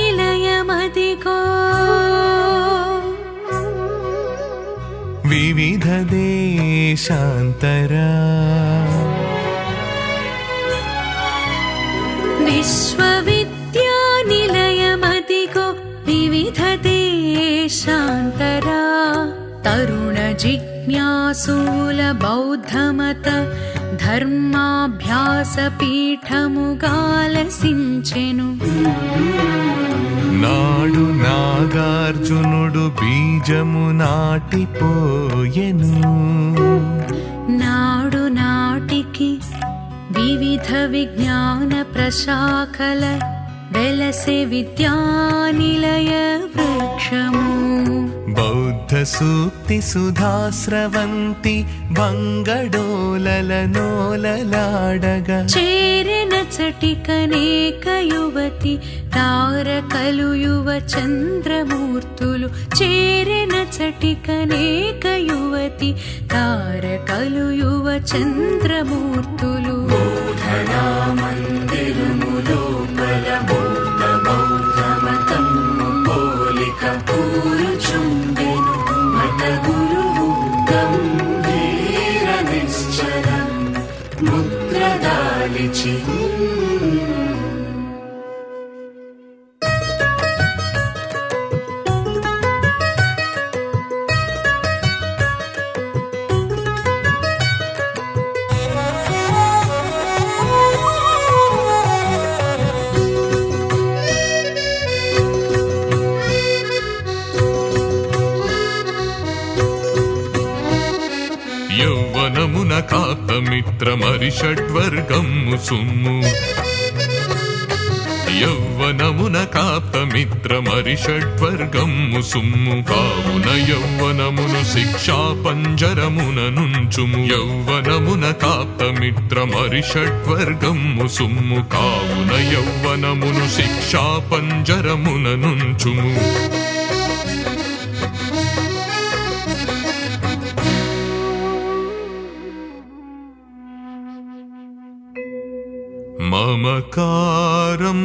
విశ్వవిద్యానిలయమదిగో వివిధ దేశాంతరా విశ్వవిద్యానిలయమదిగో వివిధ దేశాంతరా తరుణ జిజ్ఞాసుల బౌద్ధమత ధర్మాభ్యాస పీఠముగాలసించెను. నాడు నాగార్జునుడు బీజము నాటిపోయెను. నాడు నాటికి వివిధ విజ్ఞాన ప్రశాఖల వెలసే విద్యానిలయ వృక్షము. బౌద్ధ సూక్తి సుధాస్రవంతి బంగడోలలనోలలాడగా చేరెన చటికనేక యువతి తారకలు యువ చంద్రమూర్తులు. చేరెన చటికనేక యువతి తారకలు యువ చంద్రమూర్తులు. బోధనా మందిరము లోపల బౌద్ధ మతము పోలిక కూరుచుండెను. మత గురువు గంభీర నిశ్చలం ముద్ర దాలిచి యౌవనమున కాతమిత్రమరి షడ్వర్గము సుమ్ము. యౌవనమున కాప్తమిత్రమరి షడ్వర్గము సుమ్ము. కావున యౌవనమును శిక్షా పంజరమున నుంచుము. యౌవనమున కాప్తమిత్రమరి షడ్వర్గము సుమ్ము. కావున యౌవనమును శిక్షా పంజరమున నుంచుము. మమకారం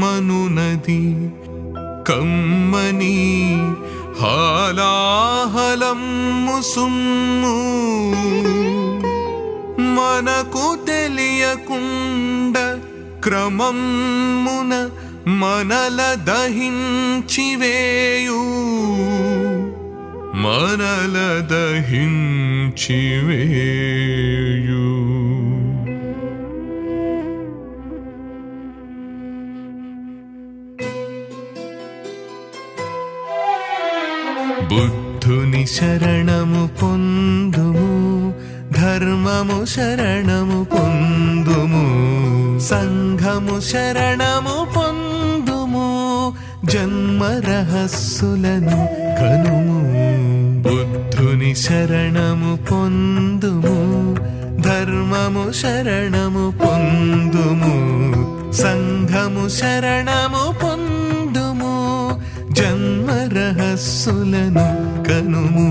మనునది కమ్మ కమ్మని హాలాహలమ్ము సుమ్ము మనకు తెలియకుండ క్రమమున మనల దహించివేయు మనల దహించివేయు బుద్ధుని శరణము పొందుము ధర్మము శరణము పొందుము సంఘము శరణము పొందుము జన్మ రహస్సులను కనుము బుద్ధుని శరణము పొందుము ధర్మము శరణము పొందుము సంఘము శరణము పొందుము జన్మ రహస్సులను కనుము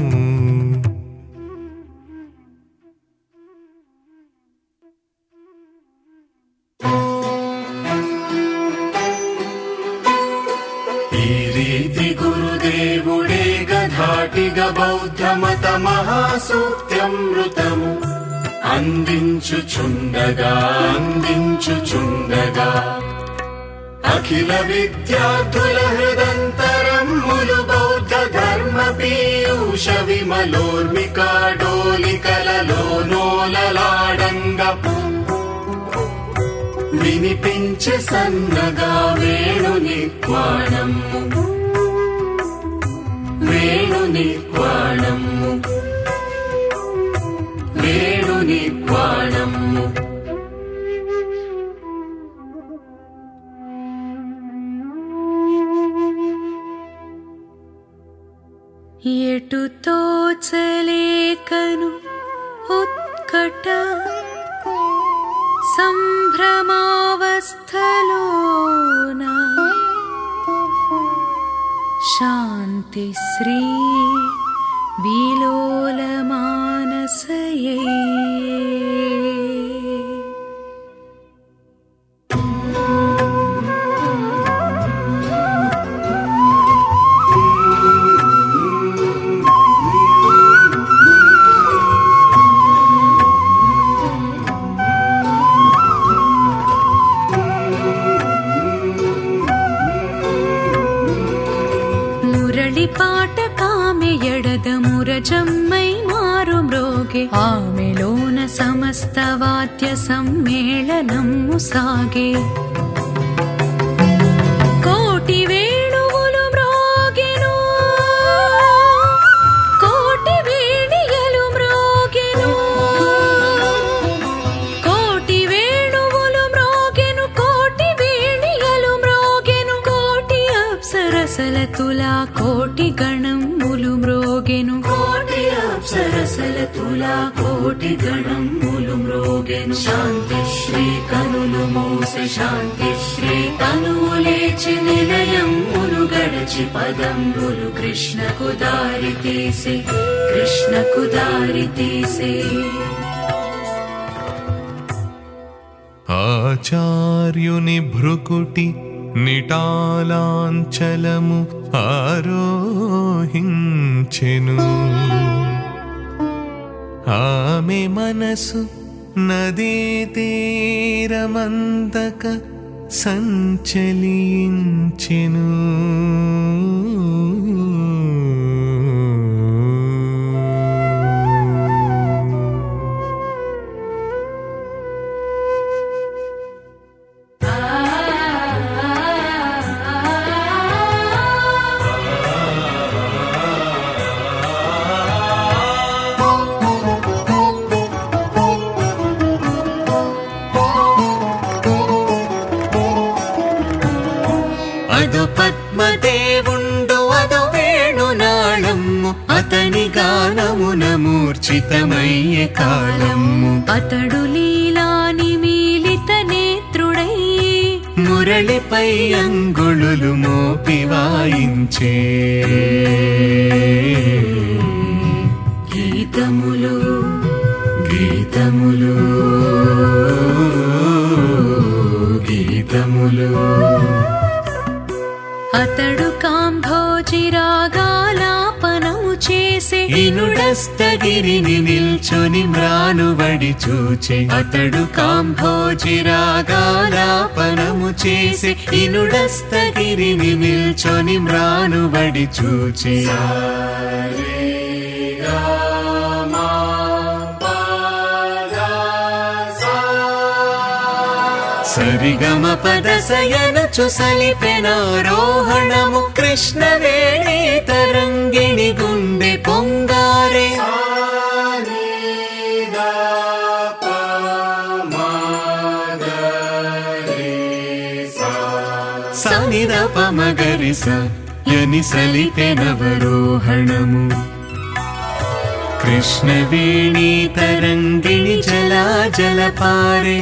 ఈ రీతి గురుదేవుడే గధాటిగ బౌద్ధ మత మహాసూక్త్యమృతము అందించుచుండగా అఖిల విద్యార్థుల హృదంతరమ్ములు బౌద్ధ ధర్మ పీయూష విమలోర్మికాడోలికలలోనోలలాడంగ వినిపించే సన్నగా వేణుని క్వాణము వేణుని క్వాణము వేణుని క్వాణము ఎటు తోచలేకను ఉత్కట సంభ్రమావస్థలోన శాంతి శ్రీ విలోలమానసయే పాట కామె ఎడద మురజమ్మై మారు మ్రోగే ఆమెలోన సమస్త వాద్య సమ్మేళనము సాగే కోటి వేణువులు మ్రోగెను కోటి వేణియలు మ్రోగెను కోటి వేణువులు మ్రోగెను కోటి వేణియలు మ్రోగెను కోటి అప్సరసల తులా కోటి గణములు మ్రోగెను కోటి అప్సరసల తులా కోటి గణములు మ్రోగెను శాంతి శ్రీ కనులు మూసి శాంతి శ్రీ తనువు లేచి నిలయములు గడచి పదములు కృష్ణకు దారి తీసే కృష్ణకు దారి తీసే ఆచార్యుని భృకుటి నిటాలాంచలము ఆరోహించెను ఆమె మనసు నదీ తీరమంతక సంచలించెను అదో పద్మదేవుండు అదో వేణునాళము అతని గానమున మూర్ఛితమయ్యే కాలము అతడు లీలాని మీలిత నేత్రుడై మురళిపై అంగుళులు మోపి వాయించే గీతములు గీతములు గీతములు అతడు కాంభోజ చేసే ఇనుడస్తగిరిని నిల్చొని మ్రానువడి చూచే అతడు కాంభోజి రాగాలాపనము చేసే ఇనుడస్తగిరిని నిల్చొని మ్రానువడి చూచే సరిగమ పదసయనచు సలిపెనారోహణము కృష్ణవేణి తరంగిణి గుండె పొంగారే సనిద పమగరిస యని సలిపెనవరోహణము కృష్ణవేణి తరంగిణి జలాజలపారే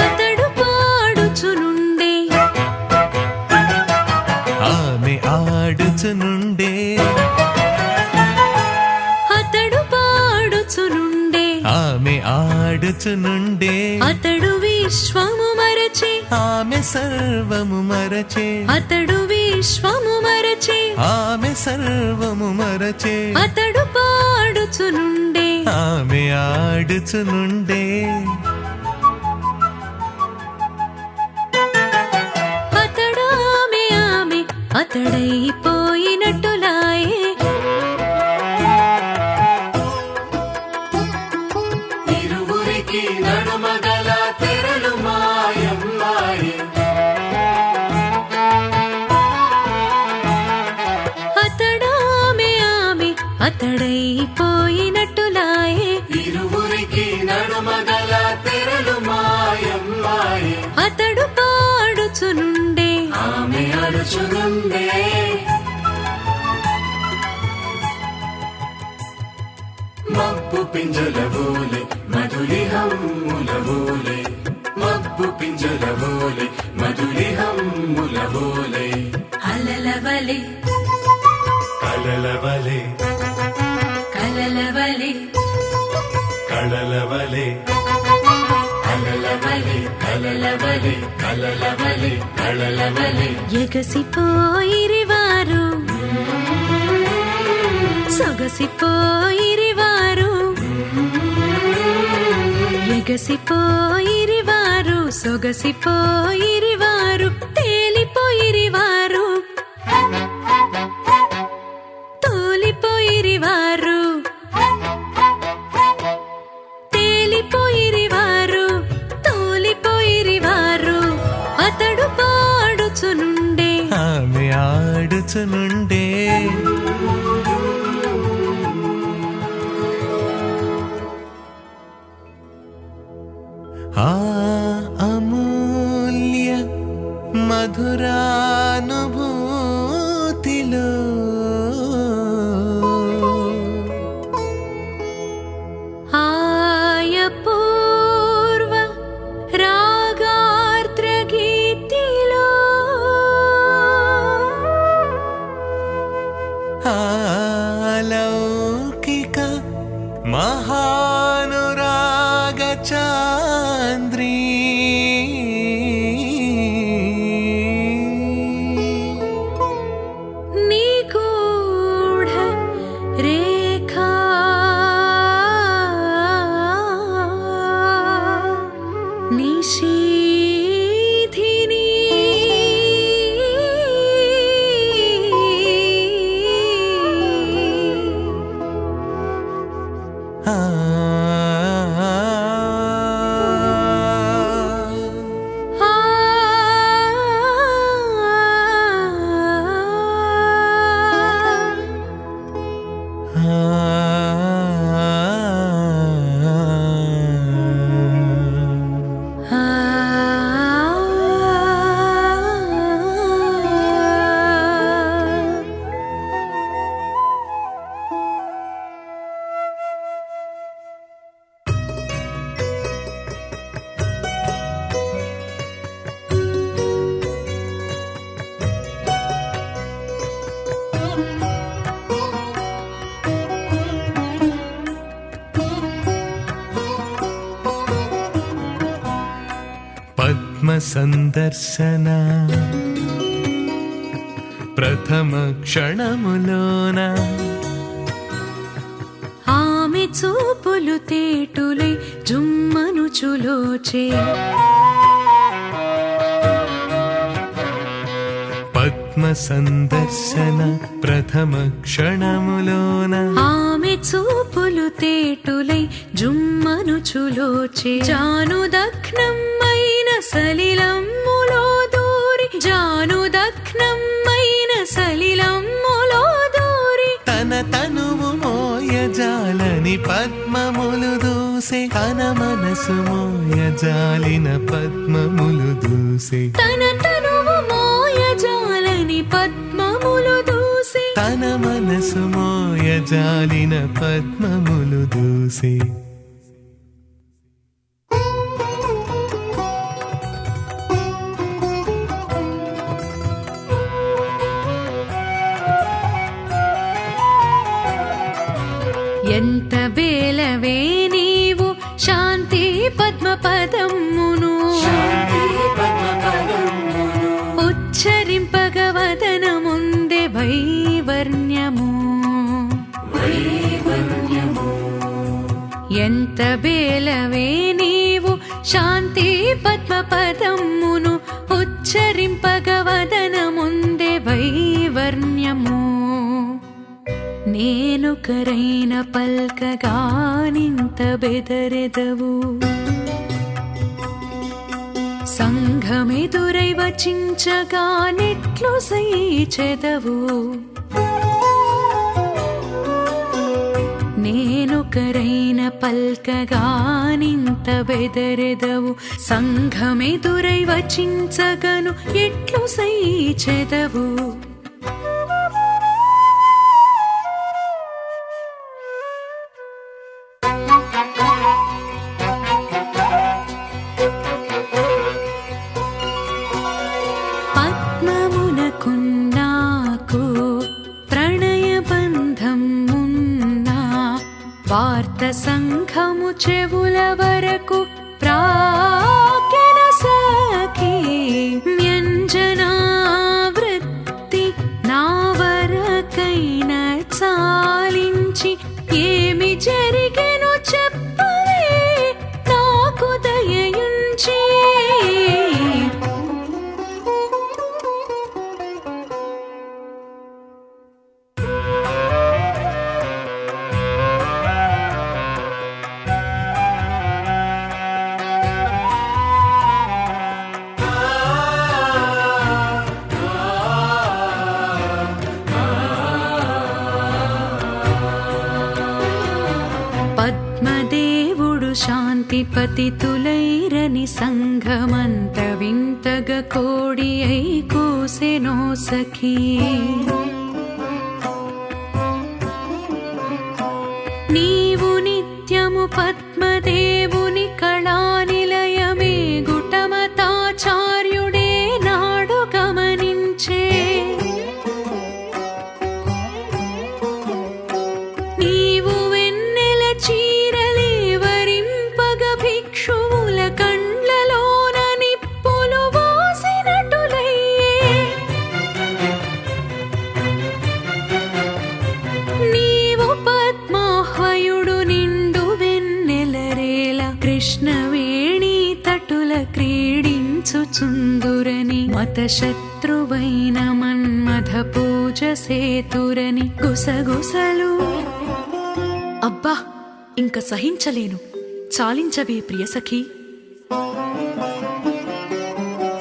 అతడు పాడుచునుండే ఆమె ఆడుచునుండే అతడు పాడుచునుండే ఆమె ఆడుచునుండే అతడు విశ్వము మరచి ఆమె సర్వము మరచే అతడు విశ్వము మరచి ఆమె సర్వము మరచే అతడు పాడుచునుండే ఆమె ఆడుచునుండే అతడు ఆమె అతడైపోయినట్టులాయే ఇరువురికి నడుమగల తెరలు మాయమ్మాయే అతడు ఆమె అతడైపోయినట్టులాయే ఇరువురికి నడుమగల తెరలు మాయమ్మాయే అతడు పాడుచునుండే ఆమె అడుచునుండే మబ్బు పింజలవోలే మధులి హమ్ములవోలే మబ్బు పింజలవోలే మధులి హమ్ములవోలే అలలవలే కలలవలే కలలవలే కళలవలే కలలవలే కలలవలే కలలవలే కళలవలే ఎగసిపోయిరివారు సొగసిపోయిరివారు ఎగసిపోయిరివారు సొగసిపోయిరివారు తేలిపోయిరివారు తోలిపోయిరివారు తేలిపోయిరివారు తోలిపోయిరివారు అతడు పాడుచునుండే ఆమె ఆడుచునుండే ఆ అమూల్య మధురానుభూతిలో ఆయపూర్వ రాగార్ద్ర గీతిలో ఆలౌకిక మహానురాగ చాంద్రీ నిగూఢ రేఖా నిషీధిని ఆ సందర్శన ప్రథమ క్షణములోన ఆమె చూపులు తేటులై జుమ్మను చులోచే పద్మ సందర్శన ప్రథమ క్షణములోన ఆమె చూపులు తేటులై జుమ్మను చులోచే జానుదగ్నమైన సలిలమ్ములో దూరి జానుదగ్నమైన సలిలమ్ములో దూరి తన తనువు మోయజాలని పద్మములు దూసే తన మనసు మోయజాలిన పద్మములు దూసే తన తనువు మోయజాలని పద్మములు దూసే తన మనసు మోయజాలిన పద్మములు దూసే ఎంత బేలవే నీవు శాంతి పద్మ పదమ్మును ఉచ్చరింపగవదన ముందే వైవర్ణ్యము ఎంత బేలవే నీవు శాంతి పద్మ పదమ్మును ఉచ్చరింపగవదన ముందే వైవర్ణ్యము నేను కరైన పల్కగానింత బెదరెదవు సంఘమెదురై వచించగా నెట్లు సైచెదవు నేను కరైన పల్కగానింత బెదరెదవు సంఘమెదురై వచించగను ఎట్లు సైచెదవు పద్మమునకున్నాకు ప్రణయబంధం ఉన్నా వార్త సంఘము చెవుల వరకు ప్రాకెన సఖీ వ్యంజనావృత్తి నా వరకైన చాలించి ఏమి జరిగెను చెప్పవే నాకు దయయుంచి పద్మదేవుడు శాంతిపతి తులైరని సంఘమంత వింతగ కోడి అయి కూసెనో సఖీ నీవు నిత్యము పద్మదేవుని కళానిలయమే గుటమతాచార్యుడే నాడు గమనించే నీవు వెన్నెల చీరలే వరింపగ భిక్షువుల కండ్లలోన నిప్పులు వాసినటులయ్యే నీవు పద్మాహ్వయుడు నిండు వెన్నెలరేల కృష్ణవేణి తటుల క్రీడించుచుందురని మతశత్రువైన మన్మథ పూజ సేతురని గుసగుసలు అబ్బా ఇంక సహించలేను చాలించవే ప్రియసఖి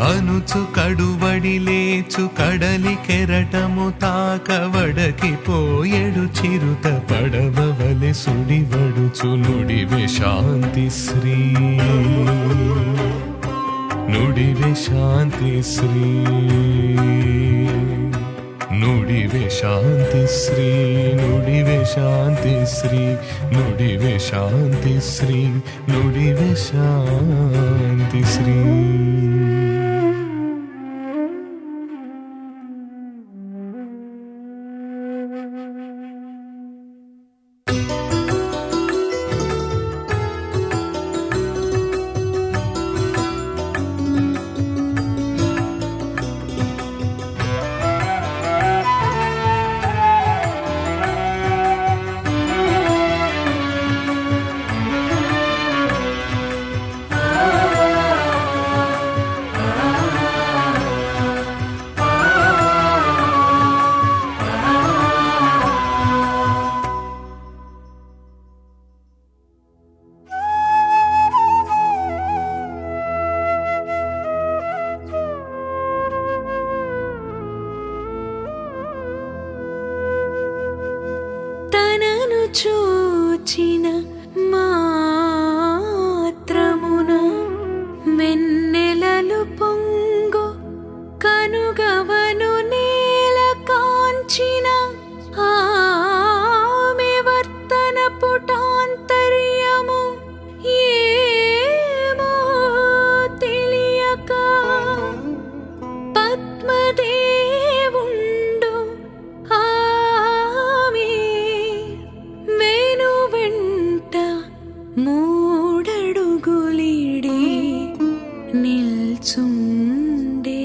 అనుచు కడువడి లేచు కడలి కెరటము తాకవడకి పోయెడు చిరుత పడవవలె సుడివడుచు నుడివే శాంతి శ్రీ నుడివే శాంతి శ్రీ నుడివే శాంతి శ్రీ నుడివే శాంతి శ్రీ నుడివే శాంతి శ్రీ నుడివే శాంతి శ్రీ చూచిన మాత్రమున వెన్నెలలు పొంగు కనుగవను నేల కాంచిన ఆమె వర్తన పుటాంతర్యము ఏమో తెలియక పద్మదేవుండు ఆమె వేణు వెంట మూడడుగులిడి నిల్చుండే.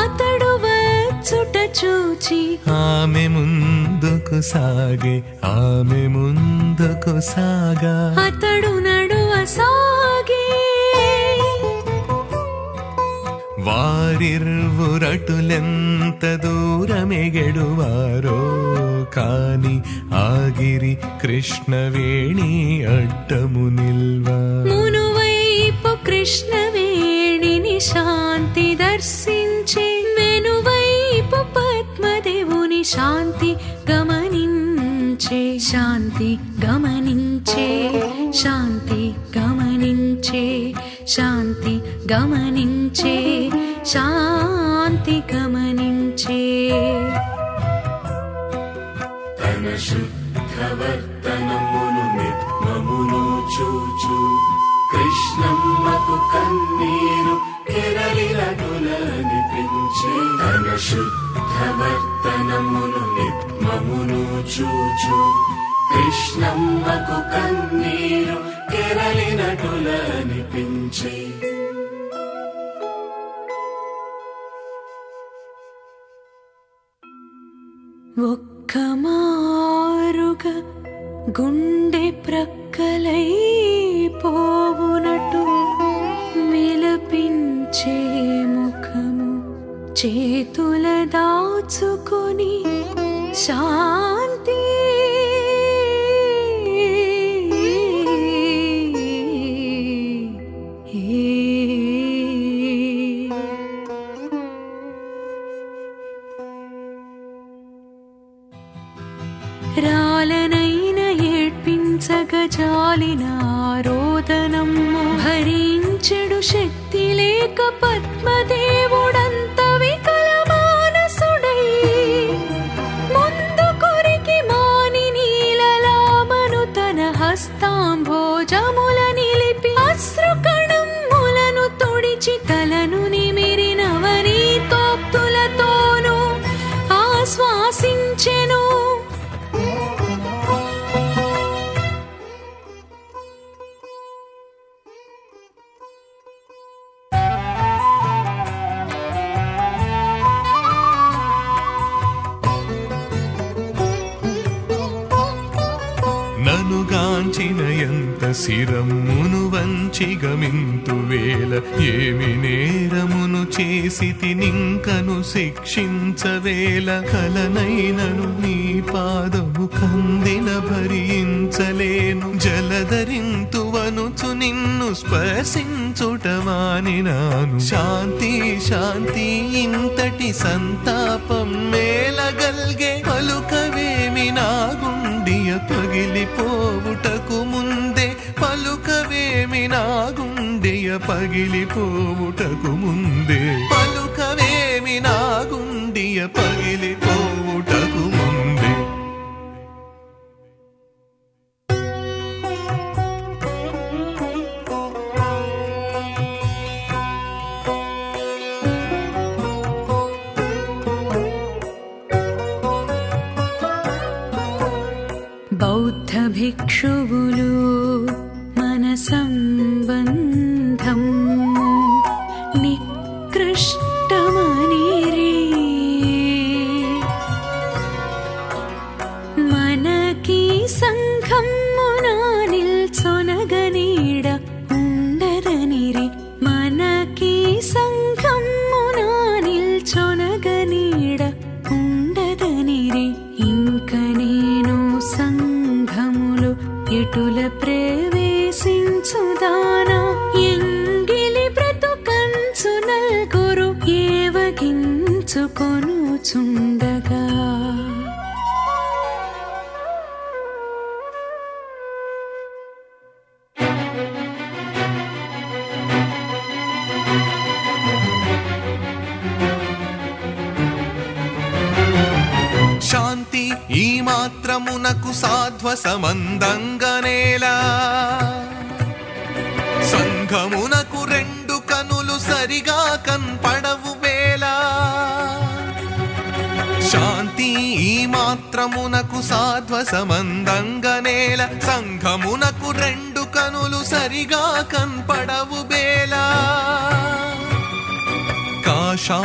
అతడు వచ్చుట చూచి ఆమె ముందుకు సాగే, ఆమె ముందుకు సాగా. అతడు నడువ సాగే. వారిర్వురటులెంత దూరమెగెడువారో కాని ఆగిరి కృష్ణవేణి అడ్డము నిల్వా. మునువైపు కృష్ణవేణిని శాంతి దర్శించే, వెనువైపు పద్మదేవుని శాంతి గమనించే. శాంతి గమనించే, శాంతి గమనించే, శాంతి గమనించే, శాంతి గమనించే. తన శుద్ధవర్తనమును నిత్యమును చూచు కృష్ణమ్మకు కన్నీరు కెరలినటులనిపించే. తన శుద్ధవర్తనమును నిత్యమును చూచు కృష్ణమ్మకు కన్నీరు కెరలినటులనిపించే. ఒక్క మారుగా గుండె ప్రక్కలై పోవునటు విలపించే ముఖము చేతుల దాచుకొని శాంతి రాలనైన ఏడ్పించగ జాలిన రోదనము భరించెడు శక్తి లేక పద్మదేవుడంత వికల మానసుడై ముందు కొరికి మాని నీలలామను తన హస్తాంభోజముల నిలిపి అశ్రుకణములను తొడిచి తలను నిమిరిన వనీతోక్తులతోనూ ఆశ్వాసించెను. ననుగాంచిన ఎంత శిరమును వంచి గమింతు వేళ ఏమి నేరమును చేసి తినింకను శిక్షించవేళ. కలనైనను నీ పాదము కందిన భరించలేను, జలధరింతువనుచు నిన్ను స్పర్శించుట మానినాను. శాంతి శాంతి ఇంతటి సంతాపం మేలగల్గే, పలుకవేమి నా గుండియ పగిలిపోవుటకు ముందే. పలుకవేమి నా గుండెయ పగిలిపోవుటకు ముందే. పలుకవేమి నా గుండియ పగిలిపోవుటకు ముందే. బౌద్ధ భిక్షువులు మన సంబంధము నికృష్టమనిరి. మాత్రమునకు సాధ్వసమందంగనేలా సంఘమునకు రెండు కనులు సరిగా కన్పడవు వేలా శాంతి ఈ మాత్రమునకు సాధ్వసమందంగనేల సంఘమునకు రెండు కనులు సరిగా కన్పడవు బేలా కాషాయాంబరములలో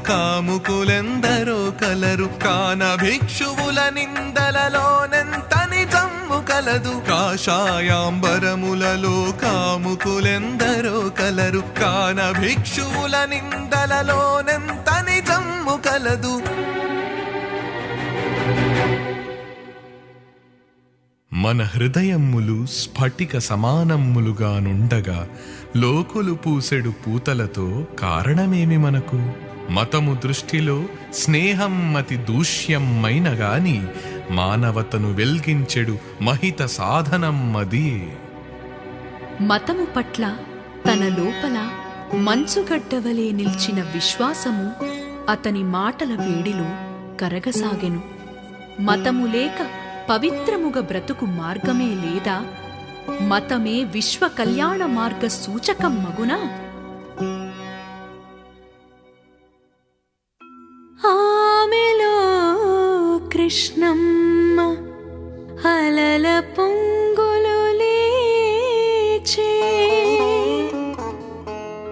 కాముకులెందరో కలరు కాన భిక్షువుల నిందలలోనెంత నిజము కలదు కాషాయాంబరములలో కాముకులెందరో కలరు కాన భిక్షువుల నిందలలోనెంత నిజము కలదు మన హృదయములు స్ఫటిక సమానములుగా నుండగా లోకులు పూసెడు పూతలతో కారణమేమి మనకు మతము దృష్టిలో స్నేహం అతి దూష్యమైన గాని మానవతను వెల్గించెడు మహిత సాధనం అది మతము పట్ల తన లోపల మంచుగడ్డవలే నిల్చిన విశ్వాసము అతని మాటల వేడిలో కరగసాగెను. మతము లేక పవిత్రముగ బ్రతుకు మార్గమే లేదా? మతమే విశ్వ కళ్యాణ మార్గ సూచకం మగునా? ఆమెలో కృష్ణమ్మ అలల పొంగులు లేచే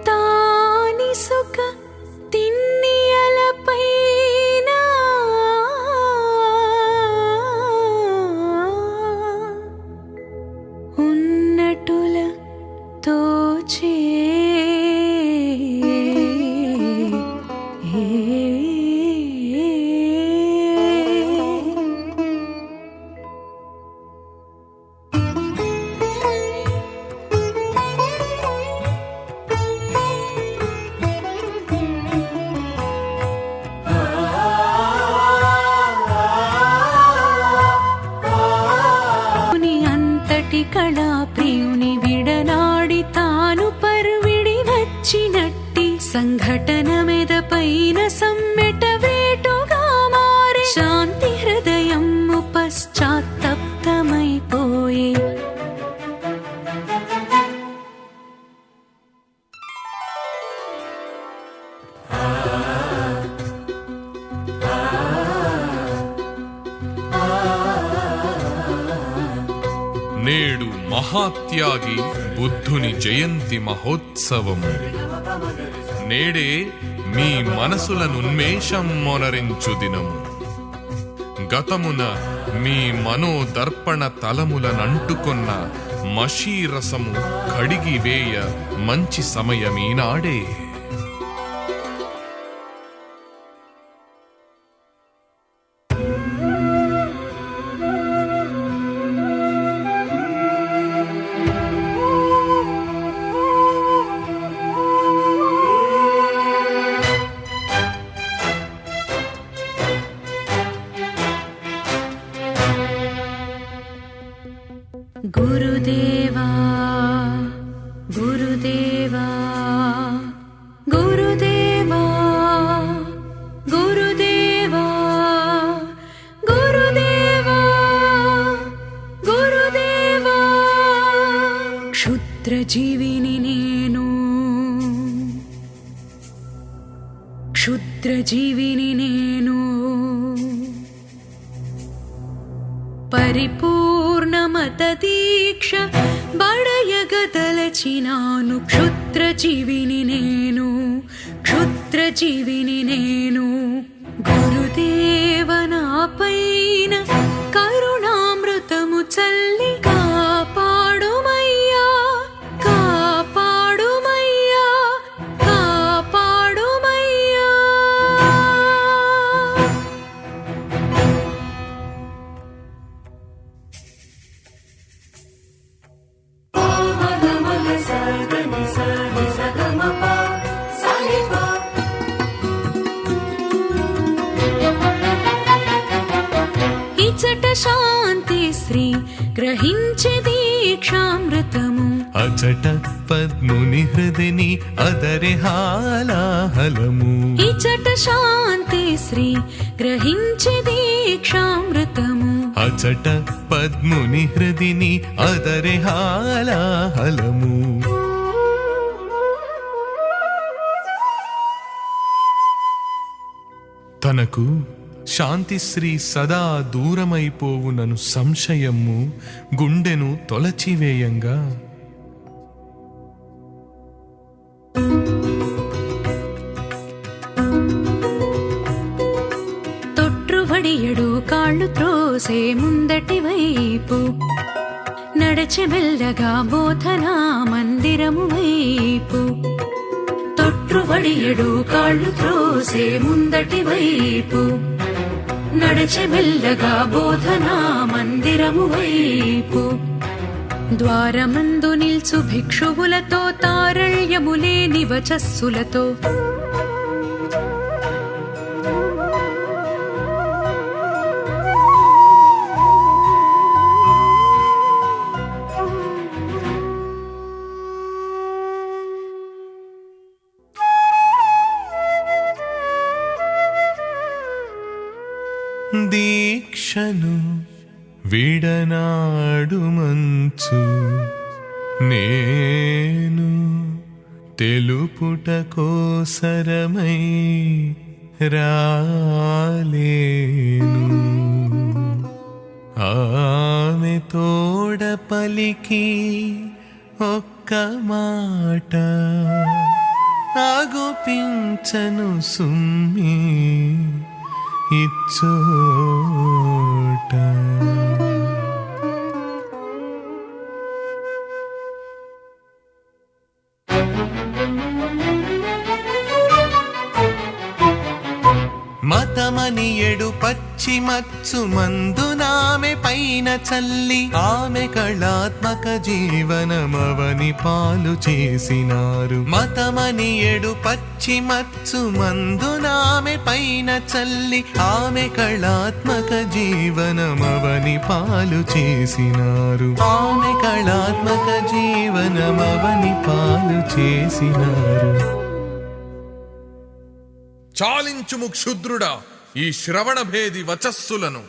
తాని సుఖ తిన్నియలపైన ఉన్నటుల తోచే కళా ప్రియుని విడనాడి తాను పరువిడి వచ్చినట్టి సంఘటన మెదపైన సమ్మెట వేటుగా మారే శాంతి హృదయము పశ్చాత్తప్తమైపోయే. నేడు మహాత్యాగి బుద్ధుని జయంతి మహోత్సవము. నేడే మీ మనసులనున్మేషం మొనరించు దినము. గతమున మీ మనోదర్పణ తలములనంటుకొన్న మషీరసము కడిగివేయ మంచి సమయమీనాడే. గురుదేవా గురుదేవా గురుదేవా గురుదేవా గురుదేవా గురుదేవా క్షుద్రజీవిని నేను క్షుద్రజీవిని నేను పరిపూర్ణమత దీక్ష బడయగదలచినాను. క్షుద్రజీవిని నేను క్షుద్రజీవిని నేను గురుదేవనాపైన కరుణామృతము చల్లి కాపాడుమయ్యా కాపాడుమయ్యా కాపాడుమయ్యా. ఇచట శాంతి శ్రీ గ్రహించే దీక్షామృతము అచట పద్ముని హృదిని అదరి హాలాహలము ఇచట శాంతి శ్రీ గ్రహించి దీక్షామృతము అచట పద్ముని హృదిని అదరి హాలాహలము తనకు శాంతిశ్రీ సదా దూరమైపోవునను సంశయము గుండెను తొలచివేయంగా తొట్రువడియడు కాళ్ళు త్రోసే ముందటి వైపు నడచె మెల్లగా బోధనా మందిరము వైపు తొట్రువడియడు కాళ్ళు త్రోసే ముందటి వైపు నడచె మెల్లగా బోధనా మందిరము వైపు ద్వారమందు నిల్చు భిక్షువులతో తారళ్యములేని వచస్సులతో దీక్షను విడనాడు మంచు నేను తెలుపుట కోసరమై రాలేను ఆమె తోడ పలికి ఒక్క మాట ఆగుపించను సుమ్మి ఇచ్చోట మతమని ఎడు పచ్చిమచ్చు మందునామె పైన చల్లి ఆమె కళాత్మక జీవనమవని పాలు చేసినారు మతమని ఎడు పచ్చిమచ్చు మందునామె పైన చల్లి ఆమె కళాత్మక జీవనమవని పాలు చేసినారు ఆమె కళాత్మక జీవనమవని పాలు చేసినారు చాలించుము క్షుద్రుడా ఈ శ్రవణ భేది వచస్సులను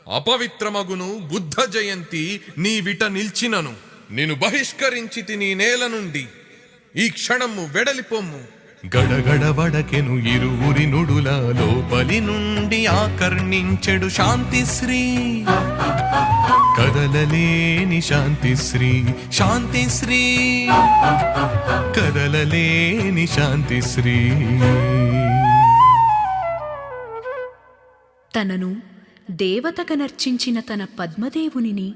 అపవిత్రమగును బుద్ధ జయంతి నీ విట నిల్చినను నిన్ను బహిష్కరించి నీ నేల నుండి ఈ క్షణము వెడలిపోమ్ము గడగడ వడకెను ఇరువురి నుడుల లోపలి నుండి ఆకర్ణించెడు శాంతిశ్రీ కదలలేని శాంతిశ్రీ శాంతిశ్రీ కదలలేని శాంతిశ్రీ తనను దేవతగనర్చించిన తన పద్మదేవునిని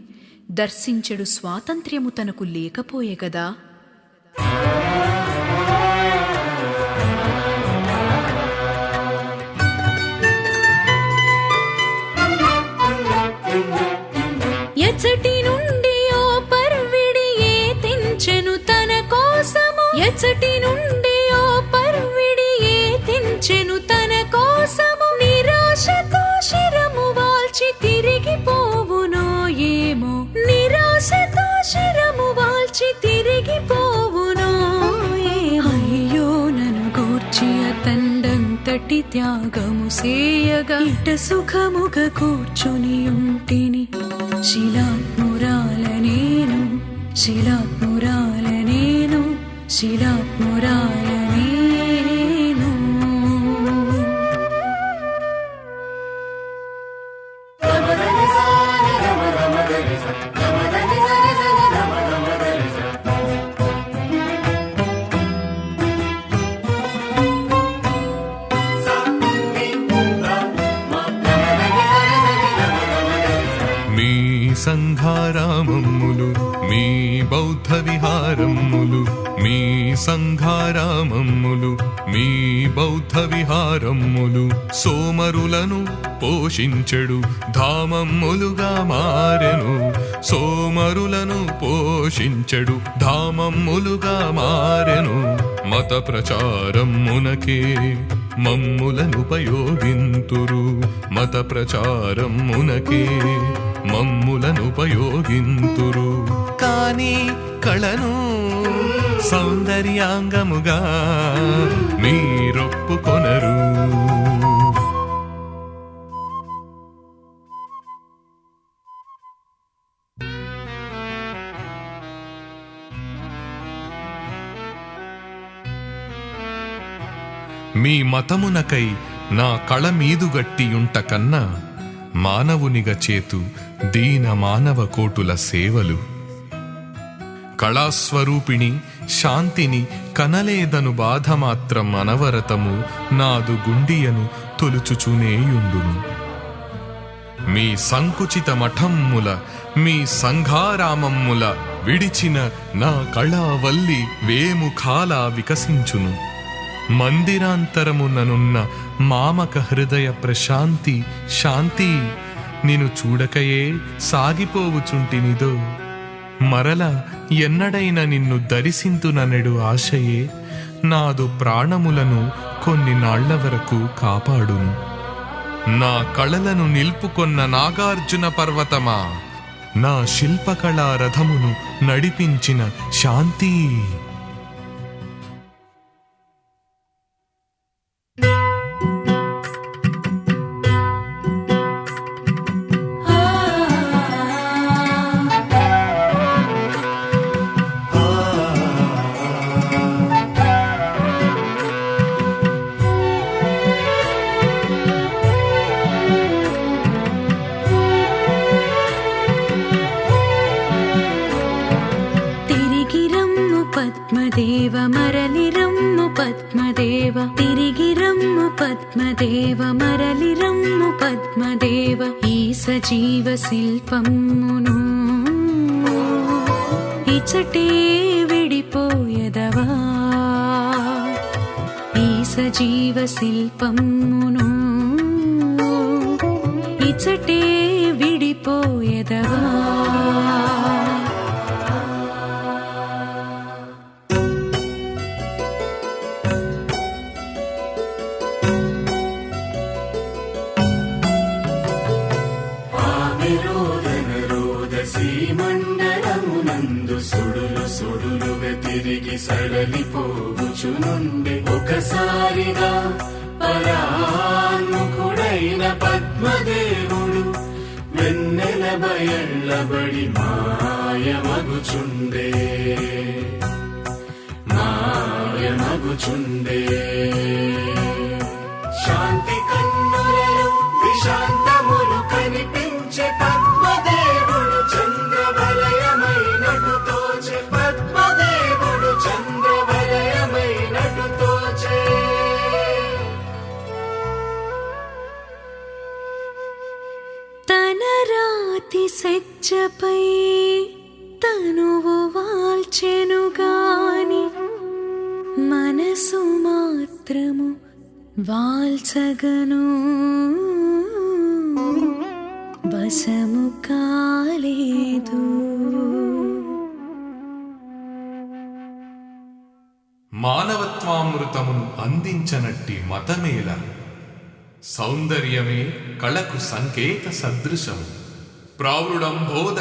దర్శించెడు స్వాతంత్ర్యము తనకు లేకపోయే గదా ఎచ్చటి నుండి ఓ పర్విడి ఏ తెంచెను తన కోసము ఎచ్చటి నుండి ఓ పర్విడి ఏ తెంచెను తన కోసము నిరాశతో శిరము వాల్చి తిరిగిపోవునో ఏమో నిరాశతో శిరము వాల్చి తిరిగిపోవునో ఏమో అయ్యో నన్ను గూర్చి అతండంతటి త్యాగము సేయగా ఇట సుఖముగా కూర్చుని ఉంటిని శిలాత్మురాల నేను శిలాత్మురాల నేను శిలాత్మురాల నేను మీ సంఘారామమ్ములు మీ బౌద్ధ విహారమ్ములు మీ సంఘారామమ్ములు మీ బౌద్ధ విహారమ్ములు సోమరులను పోషించెడు ధామమ్ములుగా మారెను సోమరులను పోషించెడు ధామమ్ములుగా మారెను మత ప్రచారమ్మునకే మమ్ములనుపయోగింతురు మత ప్రచారమ్మునకే మమ్ములనుపయోగింతురు కళను సౌందర్యాంగముగా మీరొప్పుకొనరు. మీ మతమునకై నా కళ మీదుగట్టియుంట కన్నా మానవునిగ చేతు దీన మానవ కోటుల సేవలు. కళాస్వరూపిణి శాంతిని కనలేదను బాధ మాత్రం అనవరతము నాదు గుండియను తొలుచుచునేయుండును. మీ సంకుచిత మఠమ్ముల మీ సంఘారామమ్ముల విడిచిన నా కళావల్లి వేముఖాల వికసించును. మందిరాంతరముననున్న మామక హృదయ ప్రశాంతి శాంతి నిన్ను చూడకయే సాగిపోవుచుంటినిదో. మరల ఎన్నడైనా నిన్ను దరిసింతుననెడు ఆశయే నాదు ప్రాణములను కొన్ని నాళ్ల వరకు కాపాడును. నా కళలను నిల్పుకొన్న నాగార్జున పర్వతమా, నా శిల్పకళా రథమును నడిపించిన శాంతి. పద్మదేవ మరలిరమ్ము పద్మదేవ, తిరిగి రమ్ము పద్మదేవ మరలిరమ్ము పద్మదేవ. ఈ సజీవ శిల్పమును ఇచటే విడిపోయదవా, ఈ సజీవ శిల్పమును ఇచటే విడిపోయదవా. మండలమునందు సుడులు సుడులుగా తిరిగి సడలిపోవుచునుండే ఒకసారిగా పరాన్ముఖుడైన పద్మదేవుడు వెన్నెల బయళ్ళబడి మాయమగుచుండే మాయమగుచుండే. శాంతి కన్నులలో విశాంతములు కనిపించే పద్మదేవుడు చంద్రవలయమైనటు తోచే, పద్మదేవుడు చంద్రవలయమైనటు తోచే. తన రాతి సెచ్చపై తనువు వాల్చెను గాని మనసు మాత్రము వాల్చగను వశము కాలేదు. మానవత్వామృతమును అందించనట్టి మతమేల, సౌందర్యమే కళకు సంకేత సదృశము. ప్రావృడంబోధ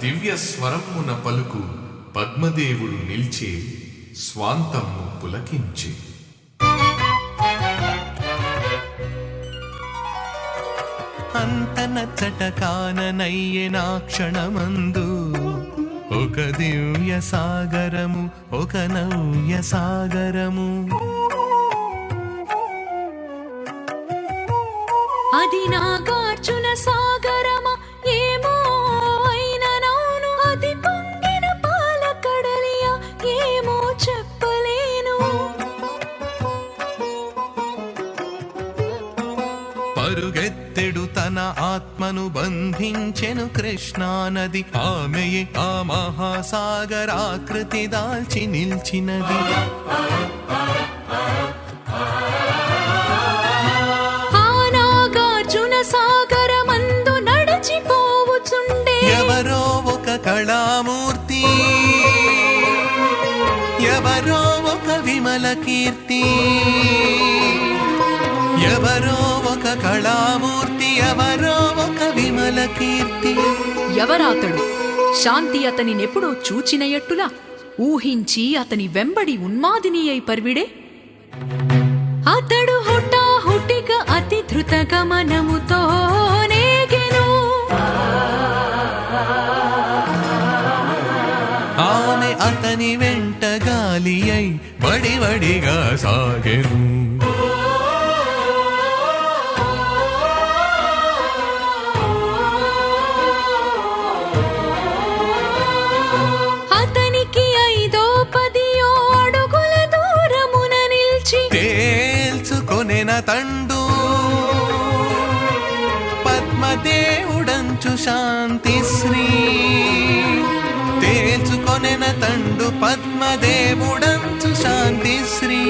దివ్య స్వరమున పలుకు పద్మదేవుడు నిల్చే స్వాంతము పులకించే. అంతనచ్చట కాననయ్యెనా క్షణమందు ఒక దివ్య సాగరము, ఒక నవ్య సాగరము. అది నాగార్జున సాగరమా ఏమో అయిననౌను, అది పొంగిన పాల కడలియా ఏమో చెప్పలేను. పరుగెత్తెడు తన ఆత్మను బంధించెను కృష్ణానది, ఆమెయే ఆ మహాసాగరాకృతి దాల్చి నిల్చినది. సాగరమందు నడిచిపోవుచుండే ఎవరో ఒక కళామూర్తి, ఎవరో ఒక విమల కీర్తి, ఎవరో ఒక కళామూర్తి, ఎవరో ఒక విమల కీర్తి. ఎవరాతడు? శాంతి అతనినెప్పుడో చూచిన ఎట్టులా ఊహించి అతని వెంబడి ఉన్మాదిని అయి పర్విడే. అతడు హుటాహుటిగా అతి ధృత గమనముతో నేగెను. ఆమె అతని వెంట గాలి అయి వడివడిగా సాగెను. అతనికి 5-10 అడుగుల దూరమున నిల్చి తేల్చుకొనెన తండు పద్మదేవుడంచు శాంతిశ్రీ. తేల్చుకొనెన తండు పద్మదేవుడంచు శాంతిశ్రీ.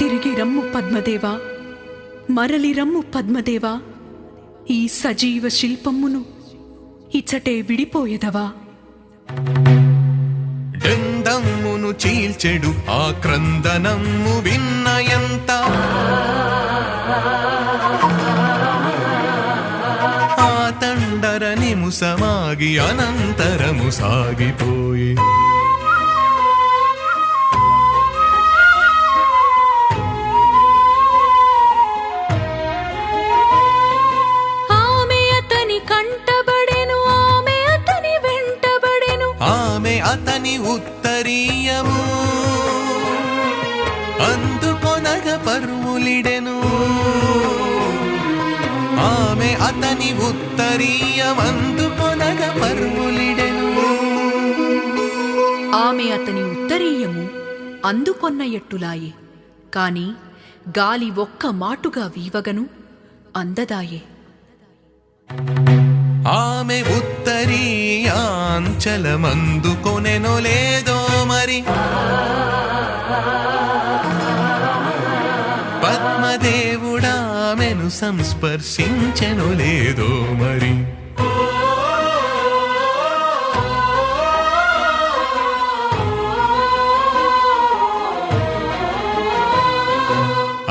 తిరిగి రమ్ము పద్మదేవా, మరలి రమ్ము పద్మదేవా, ఈ సజీవ శిల్పమును ఇచ్చటే విడిపోయేదవా. డందమ్మును చీల్చెడు ఆ క్రందనమ్ము విన్నయంత. ఆ తండర నిముసమాగి అనంతరము సాగిపోయి. ఆమె అతని కంటబడెను, ఆమె అతని వెంటబడెను. ఆమె అతని ఉత్తరీయము అందుకొనగ పర్వులిడెను. ఆమె అతని ఉత్తరీయమందుకొనగ పర్వులిడెను. ఆమె అతని ఉత్తరీయము అందుకొన్న ఎట్టులాయే, కాని గాలి ఒక్క మాటుగా వీవగను అందదాయే. ఆమె ఉత్తరీయాంచలమందుకొనెనో లేదో మరి. పద్మదేవుడామెను సంస్పర్శించెనో లేదో మరి.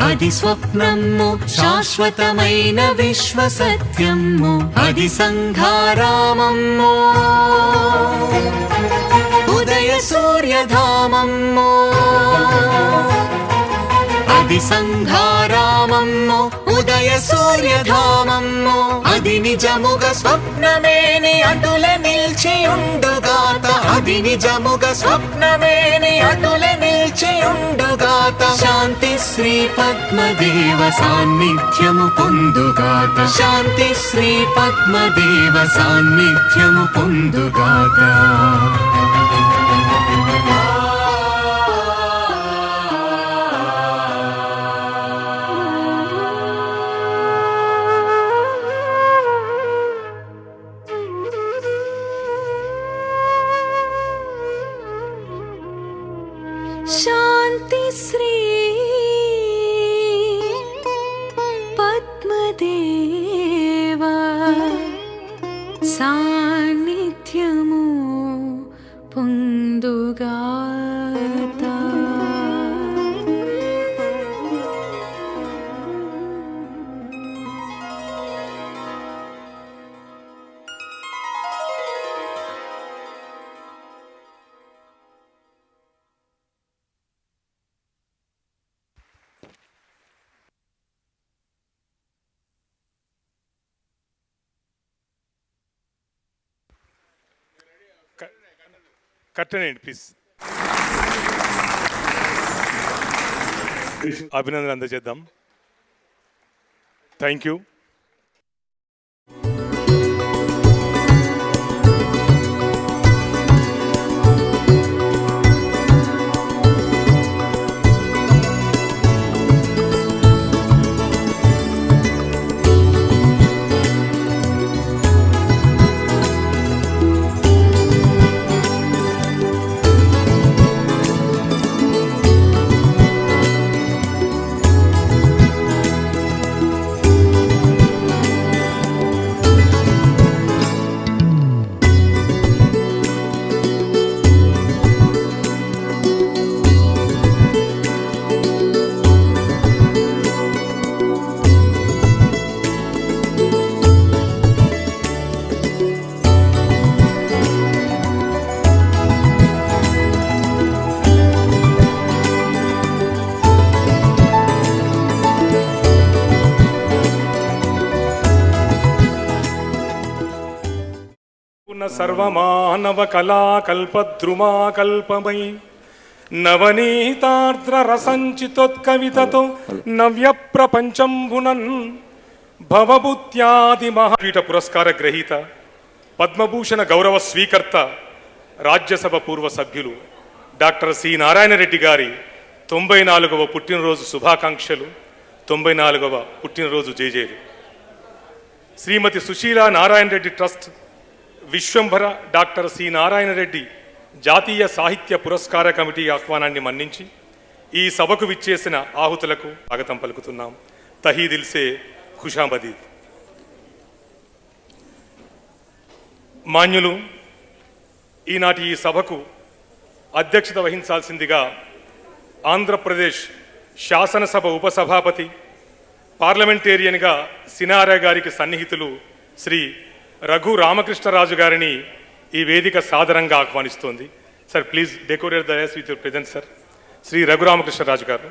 అది స్వప్నము శాశ్వతమైన విశ్వ సత్యము, అది సంఘారామము ఉదయ సూర్యధామము. అది సంఘారామము ఉదయ సూర్యధామము. అది నిజముగ స్వప్నమేని అటుల నిల్చి ఉండుగాత. అది నిజముగ స్వప్నమేని అటుల నిల్చి ఉండుగాత. శాంతి శ్రీ పద్మదేవ సాన్నిధ్యము పొందుగాత. శాంతి శ్రీ పద్మదేవ సాన్నిధ్యము పొందుగాత. శాంతి శ్రీ పద్మదేవ సాన్నిధ్యము పొందుగాత. కట్టనండి ప్లీజ్. అభినందనలు అందజేద్దాం. Thank you. సర్వమానవ కళాకల్పద్రుమాకల్పమై నవనీతార్ద్ర రసంచితోత్కవితతో నవ్య ప్రపంచంబునన్ భవభూత్యాది మహాపీఠ పురస్కార గ్రహీత, పద్మభూషణ గౌరవ స్వీకర్త, రాజ్యసభ పూర్వ సభ్యులు డాక్టర్ సి నారాయణ రెడ్డి గారి 94వ పుట్టినరోజు శుభాకాంక్షలు. 94వ పుట్టినరోజు జేజేలు. Shrimati Sushila Narayana Reddy trust Vishwambhara doctor C Narayana Reddy జాతీయ సాహిత్య పురస్కార కమిటీ ఆహ్వానాన్ని మన్నించి ఈ సభకు విచ్చేసిన ఆహుతులకు స్వాగతం పలుకుతున్నాం. తహీ దిల్సే ఖుషామదీద్. మాన్యులు, ఈనాటి ఈ సభకు అధ్యక్షత వహించాల్సిందిగా ఆంధ్రప్రదేశ్ శాసనసభ ఉపసభాపతి, పార్లమెంటేరియన్గా సినారా గారికి సన్నిహితులు శ్రీ రఘు రామకృష్ణరాజు గారిని ఈ వేదిక సాదరంగా ఆహ్వానిస్తోంది. Sir, please decorate the dais with your presence. Sir, Shri Raghu Ramakrishnaraju garu.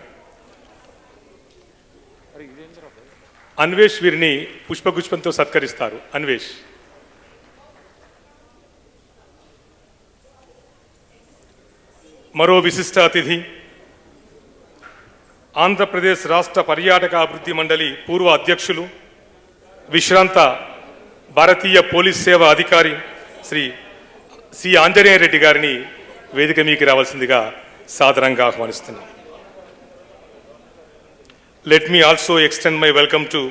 Anvesh వీరిని పుష్పగుచ్ఛంతో సత్కరిస్తారు. అన్వేష్. మరో విశిష్ట అతిథి ఆంధ్రప్రదేశ్ రాష్ట్ర పర్యాటక అభివృద్ధి మండలి పూర్వ అధ్యక్షులు, విశ్రాంత భారతీయ పోలీస్ సేవ అధికారి శ్రీ సి ఆంజనేయ రెడ్డి గారిని వేదిక మీకు రావాల్సిందిగా సాదరంగా ఆహ్వానిస్తున్నాం. Let me also extend my welcome to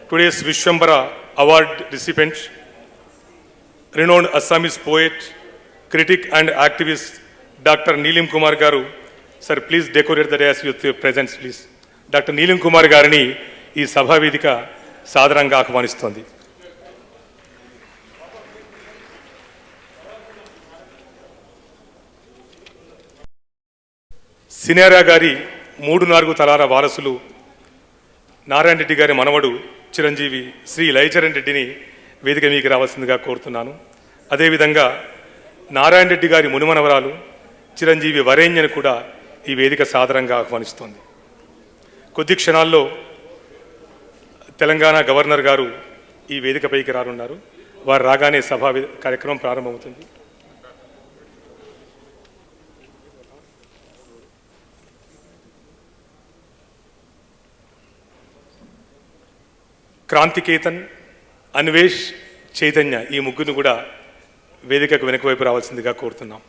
today's Vishwambara Award recipient, renowned Assamese poet, critic and activist Dr. Neelam Kumar Garu. Sir, please decorate the dais with your presence, please. Dr. Neelam Kumar గారిని ఈ సభా వేదిక సాదరంగా ఆహ్వానిస్తోంది. సినారా గారి 3-4 తలాల వారసులు నారాయణ రెడ్డి గారి మనవడు చిరంజీవి శ్రీ లయచరణ్ రెడ్డిని వేదిక మీకు రావాల్సిందిగా కోరుతున్నాను. అదేవిధంగా నారాయణ రెడ్డి గారి మునిమనవరాలు చిరంజీవి వరేణ్యను కూడా ఈ వేదిక సాదరంగా ఆహ్వానిస్తోంది. కొద్ది క్షణాల్లో తెలంగాణ గవర్నర్ గారు ఈ వేదికపైకి రానున్నారు. వారు రాగానే సభా కార్యక్రమం ప్రారంభమవుతుంది. క్రాంతికేతన్, అన్వేష్, చైతన్య ఈ ముగ్గురు కూడా వేదికకు వెనుక వైపు రావాల్సిందిగా కోరుతున్నాం.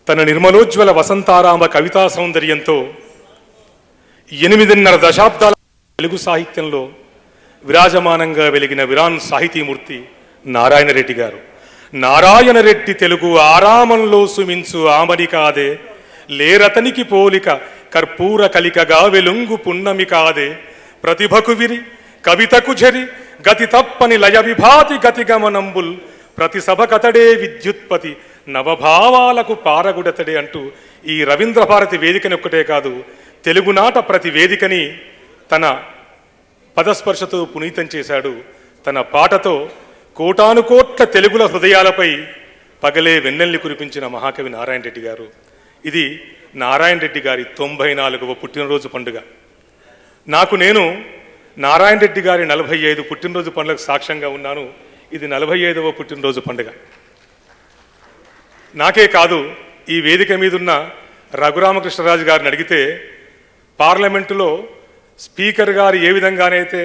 తన నిర్మలోజ్వల వసంతారామ కవితా సౌందర్యంతో 8.5 దశాబ్దాల తెలుగు సాహిత్యంలో విరాజమానంగా వెలిగిన విరాన్ సాహితీమూర్తి నారాయణ రెడ్డి గారు. నారాయణ రెడ్డి తెలుగు ఆరామంలో సుమించు ఆమని కాదే, లేరతనికి పోలిక కర్పూర కలికగా వెలుంగు పున్నమి కాదే, ప్రతిభకు విరి కవితకు జరి గతి తప్పని లయ విభాతి గతి గమనంబుల్ ప్రతి సభ కతడే విద్యుత్పతి నవభావాలకు పారగుడతడే అంటూ ఈ రవీంద్ర భారతి వేదికని ఒక్కటే కాదు, తెలుగునాట ప్రతి వేదికని తన పదస్పర్శతో పునీతం చేశాడు. తన పాటతో కోటానుకోట్ల తెలుగుల హృదయాలపై పగలే వెన్నెల్ని కురిపించిన మహాకవి నారాయణ రెడ్డి గారు. ఇది నారాయణ రెడ్డి గారి 94వ పుట్టినరోజు పండుగ. నేను నారాయణ రెడ్డి గారి 45 పుట్టినరోజు పండుగకు సాక్ష్యంగా ఉన్నాను. ఇది 45వ పుట్టినరోజు పండుగ. నాకే కాదు, ఈ వేదిక మీదున్న రఘురామకృష్ణరాజు గారిని అడిగితే పార్లమెంటులో స్పీకర్ గారు ఏ విధంగానైతే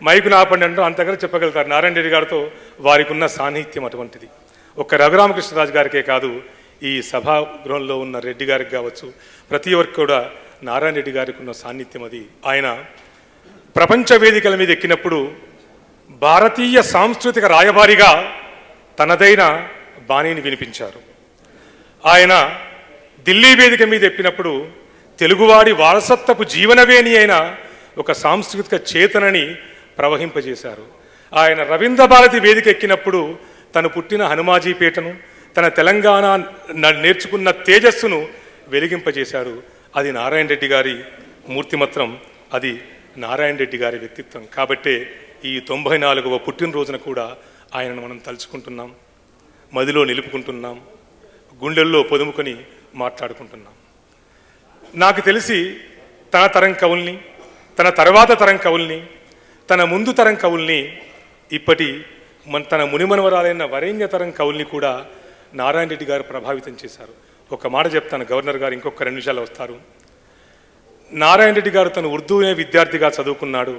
మైకును ఆపండి అంటూ అంతగా చెప్పగలుగుతారు. నారాయణ రెడ్డి గారితో వారికి ఉన్న సాన్నిహిత్యం అటువంటిది. ఒక్క రఘురామకృష్ణరాజు గారికే కాదు, ఈ సభాగృహంలో ఉన్న రెడ్డి గారికి కావచ్చు, ప్రతి ఒక్కరికి కూడా నారాయణ రెడ్డి గారికి ఉన్న సాన్నిహిత్యం అది. ఆయన ప్రపంచ వేదికల మీద ఎక్కినప్పుడు భారతీయ సాంస్కృతిక రాయబారిగా తనదైన బాణీని వినిపించారు. ఆయన ఢిల్లీ వేదిక మీద ఎక్కినప్పుడు తెలుగువాడి వారసత్వపు జీవనవేణి అయిన ఒక సాంస్కృతిక చేతనని ప్రవహింపజేశారు. ఆయన రవీంద్ర భారతి వేదిక ఎక్కినప్పుడు తను పుట్టిన హనుమాజీపేటను, తన తెలంగాణ నేర్చుకున్న తేజస్సును వెలిగింపజేశాడు. అది నారాయణ రెడ్డి గారి మూర్తిమత్రం, అది నారాయణ రెడ్డి గారి వ్యక్తిత్వం. కాబట్టే ఈ 94వ పుట్టినరోజున కూడా ఆయనను మనం తలుచుకుంటున్నాం, మదిలో నిలుపుకుంటున్నాం, గుండెల్లో పొదుముకొని మాట్లాడుకుంటున్నాం. నాకు తెలిసి తన తరం కవుల్ని, తన తర్వాత తరం కవుల్ని, తన ముందు తరం కవుల్ని, ఇప్పటి తన మునిమనవరాలైన వరేణ్య తరం కవుల్ని కూడా నారాయణ రెడ్డి గారు ప్రభావితం చేశారు. ఒక మాట చెప్తాను, గవర్నర్ గారు ఇంకొక 2 నిమిషాలు వస్తారు. నారాయణ రెడ్డి గారు తను ఉర్దూనే విద్యార్థిగా చదువుకున్నాడు,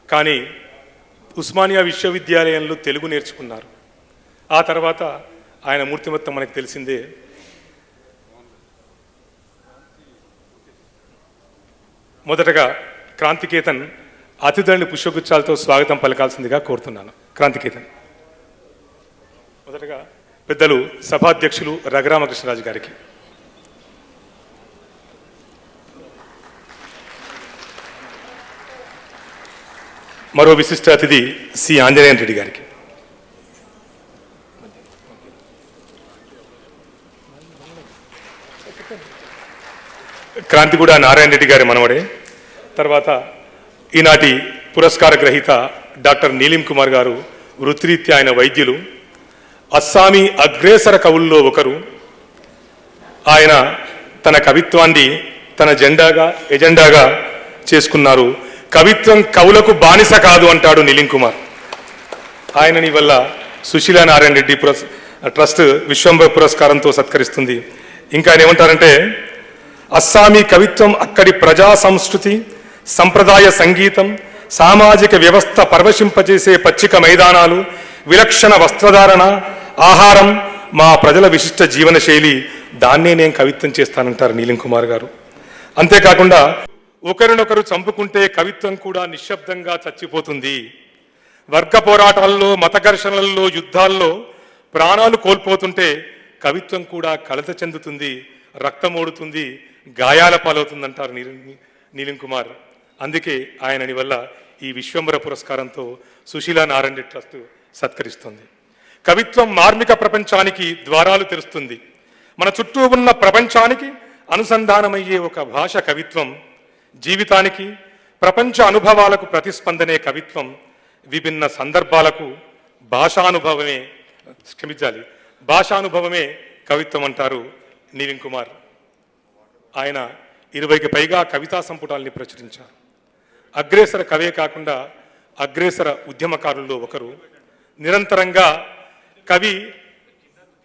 కానీ ఉస్మానియా విశ్వవిద్యాలయంలో తెలుగు నేర్చుకున్నారు. ఆ తర్వాత ఆయన మూర్తిమత్వం మనకు తెలిసిందే. మొదటగా క్రాంతికేతన్ అతిథులని పుష్పగుచ్చాలతో స్వాగతం పలకాల్సిందిగా కోరుతున్నాను. క్రాంతికేతన్ మొదటగా పెద్దలు సభాధ్యక్షులు రఘురామకృష్ణరాజు గారికి, మరో విశిష్ట అతిథి సి ఆంజనేయ రెడ్డి గారికి, క్రాంతి కూడా నారాయణ రెడ్డి గారి మనవడే. తర్వాత ఈనాటి పురస్కార గ్రహీత డాక్టర్ నీలిం కుమార్ గారు, వృత్తిరీత్యా ఆయన వైద్యులు, అస్సామీ అగ్రేసర కవుల్లో ఒకరు. ఆయన తన కవిత్వాన్ని తన ఎజెండాగా చేసుకున్నారు. కవిత్వం కవులకు బానిస కాదు అంటాడు నీలిం కుమార్. ఆయనని వల్ల సుశీలా నారాయణ రెడ్డి ట్రస్ట్ విశ్వంభర పురస్కారంతో సత్కరిస్తుంది. ఇంకా ఆయన ఏమంటారంటే, అస్సామీ కవిత్వం అక్కడి ప్రజా సంస్కృతి, సంప్రదాయ సంగీతం, సామాజిక వ్యవస్థ పరవశింపజేసే పచ్చిక మైదానాలు, విలక్షణ వస్త్రధారణ, ఆహారం, మా ప్రజల విశిష్ట జీవన శైలి, దాన్నే నేను కవిత్వం చేస్తానంటారు నీలిం కుమార్ గారు. అంతేకాకుండా ఒకరినొకరు చంపుకుంటే కవిత్వం కూడా నిశ్శబ్దంగా చచ్చిపోతుంది. వర్గ పోరాటాల్లో, మత ఘర్షణలలో, యుద్ధాల్లో ప్రాణాలు కోల్పోతుంటే కవిత్వం కూడా కలత చెందుతుంది, రక్తమోడుతుంది, గాయాల పాలవుతుందంటారు నీలిం కుమార్. అందుకే ఆయనని వల్ల ఈ విశ్వంభర పురస్కారంతో సుశీలా నారాయణ రెడ్డి ట్రస్ట్ సత్కరిస్తుంది. కవిత్వం మార్మిక ప్రపంచానికి ద్వారాలు తెరుస్తుంది. మన చుట్టూ ఉన్న ప్రపంచానికి అనుసంధానమయ్యే ఒక భాష కవిత్వం. జీవితానికి, ప్రపంచ అనుభవాలకు ప్రతిస్పందనే కవిత్వం. విభిన్న సందర్భాలకు భాషానుభవమే కవిత్వం అంటారు నీలిం కుమార్. ఆయన 20కి పైగా కవితా సంపుటాల్ని ప్రచురించారు. అగ్రేసర కవే కాకుండా అగ్రేసర ఉద్యమకారుల్లో ఒకరు. నిరంతరంగా కవి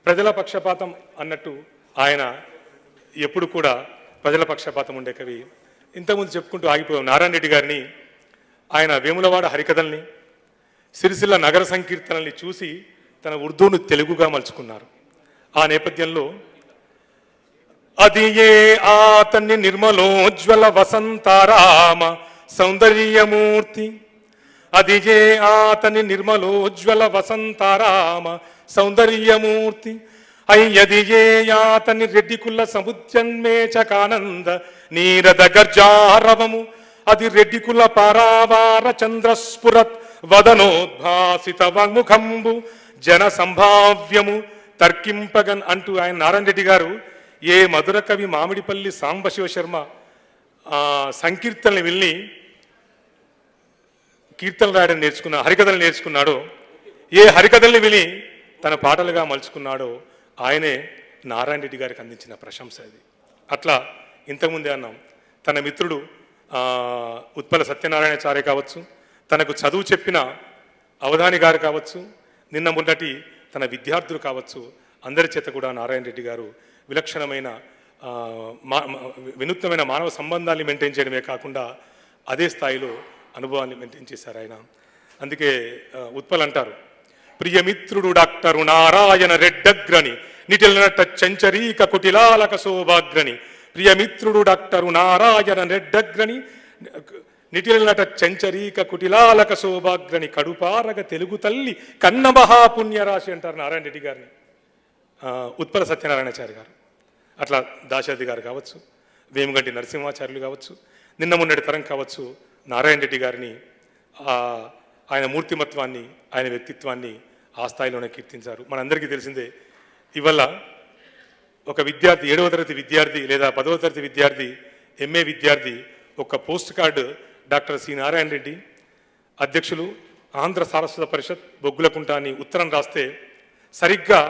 ప్రజల పక్షపాతం అన్నట్టు ఆయన ఎప్పుడు కూడా ప్రజల పక్షపాతం ఉండే కవి. ఇంతకుముందు చెప్పుకుంటూ ఆగిపోయాం నారాయణ రెడ్డి గారిని. ఆయన వేములవాడ హరికథల్ని, సిరిసిల్ల నగర సంకీర్తనల్ని చూసి తన ఉర్దూను తెలుగుగా మలుచుకున్నారు. ఆ నేపథ్యంలో అది ఏ ఆతన్ని నిర్మలోజ్వల వసంతారామ సౌందర్యమూర్తి, అది ఏ ఆతని నిర్మలోజ్వల వసంతారామ సౌందర్యమూర్తి, అయ్యది ఏ యాతని రెడ్డికుల్ల సముద్యన్మేచకానంద నీరద గర్జారవము, అది రెడ్డికుల పారావార చంద్రస్ఫురత్ వదనోద్భాసిత వాగ్ముఖంబు జన సంభావ్యము తర్కింపగన్ అంటూ ఆయన నారాయణ రెడ్డి గారు ఏ మధుర కవి మామిడిపల్లి సాంబశివశర్మ సంకీర్తనలు వెళ్ళి కీర్తనలు రాయడం నేర్చుకున్న హరికథలు నేర్చుకున్నాడో, ఏ హరికథల్ని విని తన పాటలుగా మలుచుకున్నాడో ఆయనే నారాయణ రెడ్డి గారికి అందించిన ప్రశంస అది. అట్లా ఇంతకుముందే అన్నాం, తన మిత్రుడు ఉత్పల సత్యనారాయణాచార్య కావచ్చు, తనకు చదువు చెప్పిన అవధాని గారు కావచ్చు, నిన్న మొన్నటి తన విద్యార్థులు కావచ్చు, అందరి చేత కూడా నారాయణ రెడ్డి గారు విలక్షణమైన వినూత్నమైన మానవ సంబంధాన్ని మెయింటైన్ చేయడమే కాకుండా అదే స్థాయిలో అనుభవాన్ని మెయింటైన్ చేశారు ఆయన. అందుకే ఉత్పల్ అంటారు, ప్రియమిత్రుడు డాక్టరు నారాయణ రెడ్డగ్రని నిటిలనట చంచరీక కుటిలాలక శోభాగ్రని, ప్రియమిత్రుడు డాక్టరు నారాయణ రెడ్డగ్రని నిటిలనట చంచరీక కుటిలాలక శోభాగ్రని, కడుపారగ తెలుగు తల్లి కన్న మహాపుణ్యరాశి అంటారు నారాయణ రెడ్డి గారిని. ఉత్పల సత్యనారాయణాచార్య గారు, అట్లా దాశరథి గారు కావచ్చు, వేముగంటి నరసింహాచార్యులు కావచ్చు, నిన్న మొన్నటి తరం కావచ్చు, నారాయణ రెడ్డి గారిని ఆయన మూర్తిమత్వాన్ని, ఆయన వ్యక్తిత్వాన్ని ఆ స్థాయిలోనే కీర్తించారు. మనందరికీ తెలిసిందే, ఇవల్ల ఒక విద్యార్థి 7వ తరగతి విద్యార్థి లేదా 10వ తరగతి విద్యార్థి, ఎంఏ విద్యార్థి ఒక post card doctor C Narayana Reddy అధ్యక్షులు ఆంధ్ర సారస్వత పరిషత్ బొగ్గులకుంట అని ఉత్తరం రాస్తే సరిగ్గా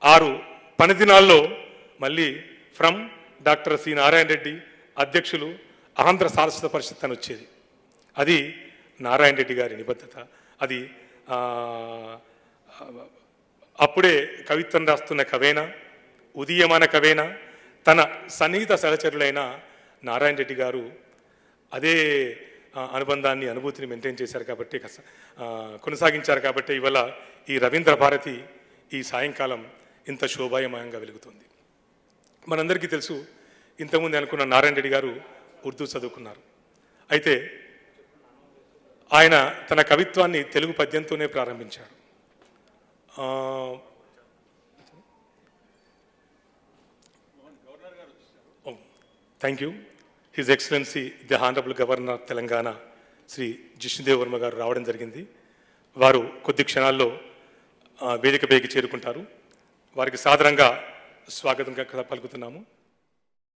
6 పని దినాల్లో మళ్ళీ from doctor C Narayana Reddy అధ్యక్షులు ఆంధ్ర సారస్వత పరిషత్ అని వచ్చేది. అది నారాయణ రెడ్డి గారి నిబద్ధత. అది అప్పుడే కవిత్వం రాస్తున్న కవేనా, ఉదీయమాన కవేనా, తన సన్నిహిత సహచరులైన నారాయణ రెడ్డి గారు అదే అనుబంధాన్ని, అనుభూతిని మెయింటైన్ చేశారు కాబట్టి, కొనసాగించారు కాబట్టి ఇవాళ ఈ రవీంద్ర భారతి ఈ సాయంకాలం ఇంత శోభాయమయంగా వెలుగుతుంది. మనందరికీ తెలుసు, ఇంతకుముందు అనుకున్న నారాయణ రెడ్డి గారు ఉర్దూ చదువుకున్నారు. అయితే ఆయన తన కవిత్వాన్ని తెలుగు పద్యంతోనే ప్రారంభించాడు. Thank you. His excellency the honourable governor of Telangana Shri Jishnudev Varma గారు రావడం జరిగింది. వారు కొద్ది క్షణాల్లో వేదికపైకి చేరుకుంటారు. వారికి సాదరంగా స్వాగతంగా పలుకుతున్నాము.